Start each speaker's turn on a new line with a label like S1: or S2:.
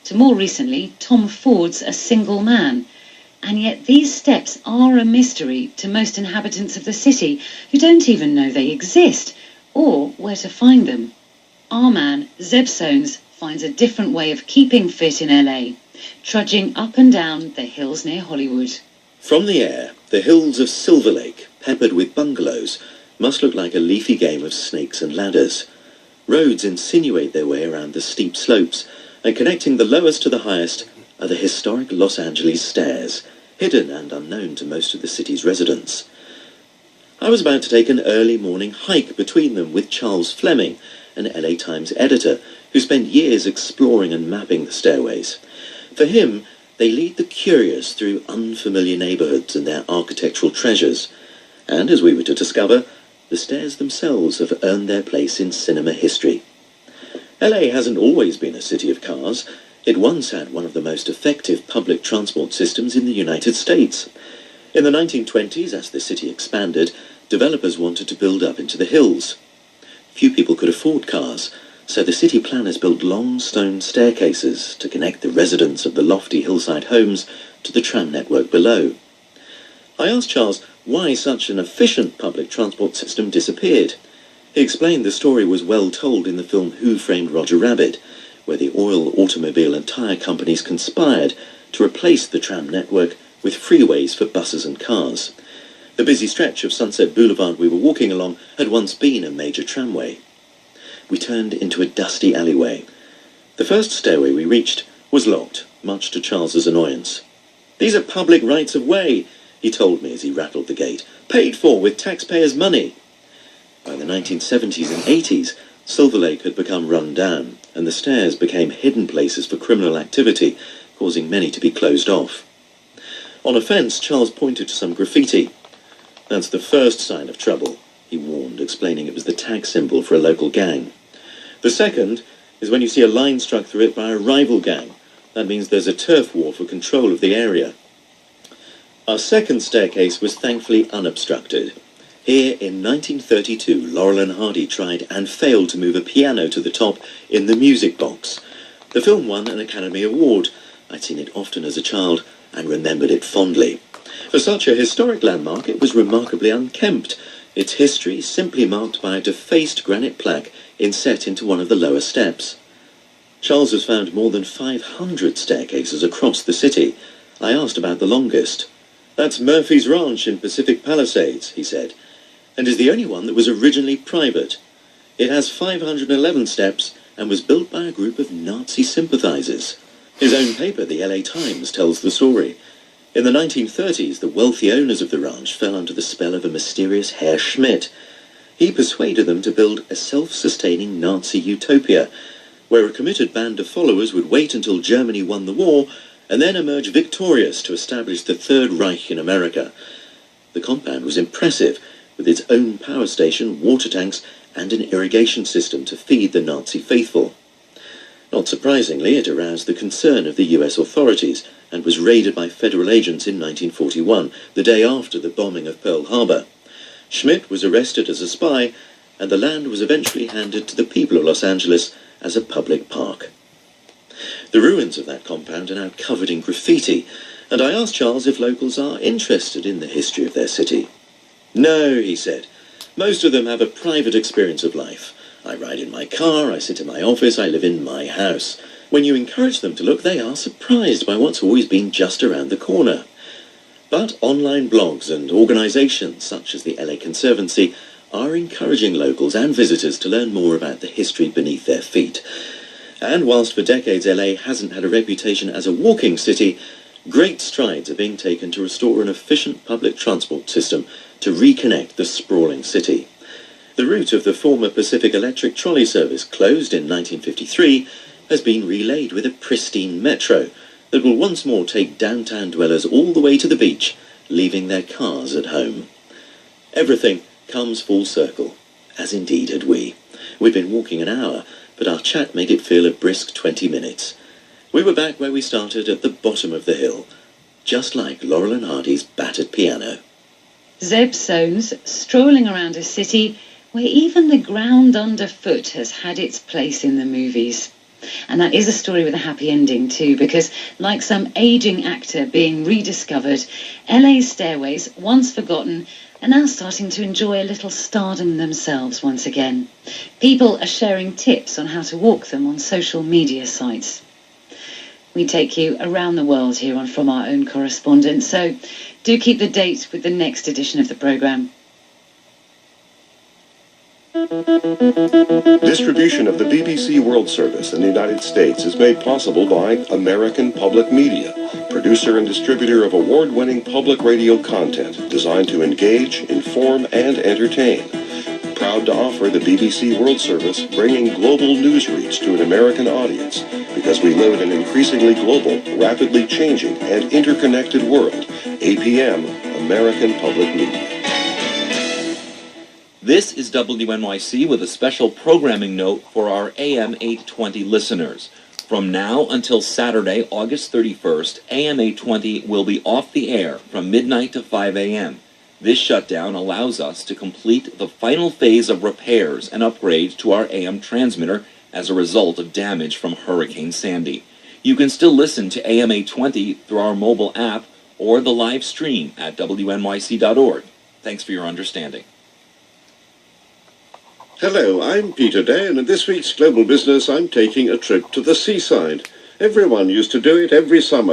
S1: to more recently Tom Ford's A Single Man. And yet these steps are a mystery to most inhabitants of the city who don't even know they exist or where to find them. Our man, Zeb Soanes, finds a different way of keeping fit in LA, trudging up and down the hills near Hollywood.
S2: From the air, the hills of Silver Lake, peppered with bungalows, must look like a leafy game of snakes and ladders. Roads insinuate their way around the steep slopes, and connecting the lowest to the highest are the historic Los Angeles stairs, hidden and unknown to most of the city's residents. I was about to take an early morning hike between them with Charles Fleming, an LA Times editor who spent years exploring and mapping the stairways. For him, they lead the curious through unfamiliar neighborhoods and their architectural treasures. And, as we were to discover, the stairs themselves have earned their place in cinema history. LA hasn't always been a city of cars. It once had one of the most effective public transport systems in the United States. In the 1920s, as the city expanded, developers wanted to build up into the hills. Few people could afford cars, so the city planners built long stone staircases to connect the residents of the lofty hillside homes to the tram network below. I asked Charles why such an efficient public transport system disappeared. He explained the story was well told in the film Who Framed Roger Rabbit, where the oil, automobile and tyre companies conspired to replace the tram network with freeways for buses and cars. The busy stretch of Sunset Boulevard we were walking along had once been a major tramway. We turned into a dusty alleyway. The first stairway we reached was locked, much to Charles's annoyance. "These are public rights of way," he told me as he rattled the gate, "paid for with taxpayers' money." By the 1970s and 80s, Silver Lake had become run down, and the stairs became hidden places for criminal activity, causing many to be closed off. On a fence, Charles pointed to some graffiti. "That's the first sign of trouble," he warned, explaining it was the tag symbol for a local gang. "The second is when you see a line struck through it by a rival gang. That means there's a turf war for control of the area." Our second staircase was thankfully unobstructed. Here in 1932, Laurel and Hardy tried and failed to move a piano to the top in The Music Box. The film won an Academy Award. I'd seen it often as a child and remembered it fondly. For such a historic landmark, it was remarkably unkempt, its history simply marked by a defaced granite plaque inset into one of the lower steps. Charles has found more than 500 staircases across the city. I asked about the longest. "That's Murphy's Ranch in Pacific Palisades," he said, and is the only one that was originally private. It has 511 steps and was built by a group of Nazi sympathizers. His own paper, the LA Times, tells the story. In the 1930s, the wealthy owners of the ranch fell under the spell of a mysterious Herr Schmidt. He persuaded them to build a self-sustaining Nazi utopia, where a committed band of followers would wait until Germany won the war and then emerge victorious to establish the Third Reich in America. The compound was impressive, with its own power station, water tanks, and an irrigation system to feed the Nazi faithful. Not surprisingly, it aroused the concern of the US authorities and was raided by federal agents in 1941, the day after the bombing of Pearl Harbor. Schmidt was arrested as a spy, and the land was eventually handed to the people of Los Angeles as a public park. The ruins of that compound are now covered in graffiti, and I asked Charles if locals are interested in the history of their city. "No," he said. "Most of them have a private experience of life. I ride in my car, I sit in my office, I live in my house. When you encourage them to look, they are surprised by what's always been just around the corner." But online blogs and organisations such as the LA Conservancy are encouraging locals and visitors to learn more about the history beneath their feet. And whilst for decades LA hasn't had a reputation as a walking city, great strides are being taken to restore an efficient public transport system to reconnect the sprawling city. The route of the former Pacific Electric trolley service, closed in 1953, has been relayed with a pristine metro that will once more take downtown dwellers all the way to the beach, leaving their cars at home. Everything comes full circle, as indeed had we. We'd been walking an hour, but our chat made it feel a brisk 20 minutes. We were back where we started, at the bottom of the hill, just like Laurel and Hardy's battered piano.
S1: Zeb Soanes, strolling around a city where even the ground underfoot has had its place in the movies. And that is a story with a happy ending too, because like some aging actor being rediscovered, LA's stairways, once forgotten, are now starting to enjoy a little stardom themselves once again. People are sharing tips on how to walk them on social media sites. We take you around the world here on From Our Own Correspondent, so do keep the date with the next edition of the programme.
S3: Distribution of the BBC World Service in the United States is made possible by American Public Media, producer and distributor of award-winning public radio content designed to engage, inform, and entertain. Proud to offer the BBC World Service, bringing global news reach to an American audience, because we live in an increasingly global, rapidly changing, and interconnected world. APM, American Public Media.
S4: This is WNYC with a special programming note for our AM 820 listeners. From now until Saturday, August 31st, AM 820 will be off the air from midnight to 5 a.m. This shutdown allows us to complete the final phase of repairs and upgrades to our AM transmitter as a result of damage from Hurricane Sandy. You can still listen to AM 820 through our mobile app or the live stream at WNYC.org. Thanks for your understanding.
S5: Hello, I'm Peter Day, and in this week's Global Business, I'm taking a trip to the seaside. Everyone used to do it every summer.